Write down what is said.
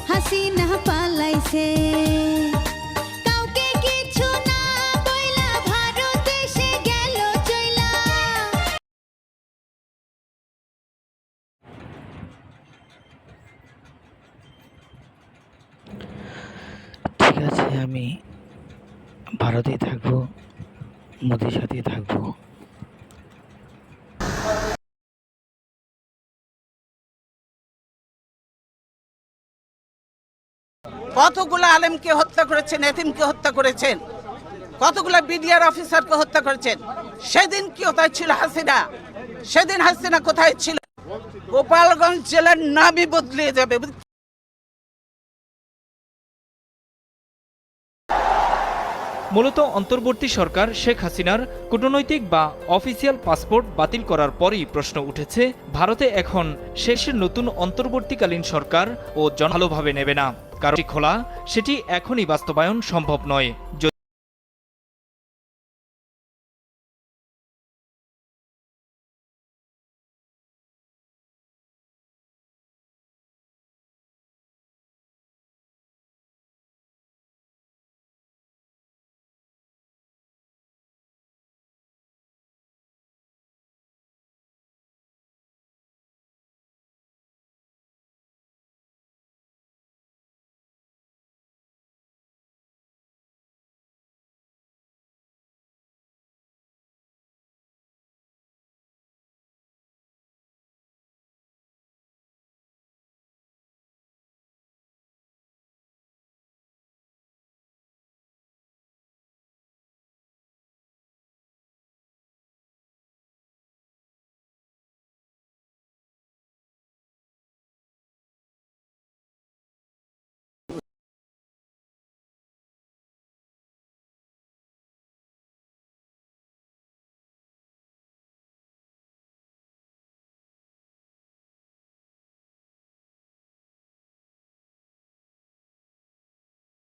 হাসিনা পালাইছে কাউকে কিছু না বইলা ভারত এসে গেল চইলা। ঠিক আছে, আমি ভারতেই থাকবো, মোদির সাথেই থাকবো। কতগুলো আলেমকে হত্যা করেছেন, এতিমকে হত্যা করেছেন, কতগুলো বিডিআর অফিসারকে হত্যা করেছেন। সেদিন কি কোথায় ছিল হাসিনা? সেদিন হাসিনা কোথায় ছিল? গোপালগঞ্জ জেলার নামই বদলিয়ে যাবে। মূলত অন্তর্বর্তী সরকার শেখ হাসিনার কূটনৈতিক বা অফিসিয়াল পাসপোর্ট বাতিল করার পরই প্রশ্ন উঠেছে, ভারতে এখন শেষের নতুন অন্তর্বর্তীকালীন সরকার ও ভালোভাবে নেবে না, কারণ খোলা সেটি এখনই বাস্তবায়ন সম্ভব নয়।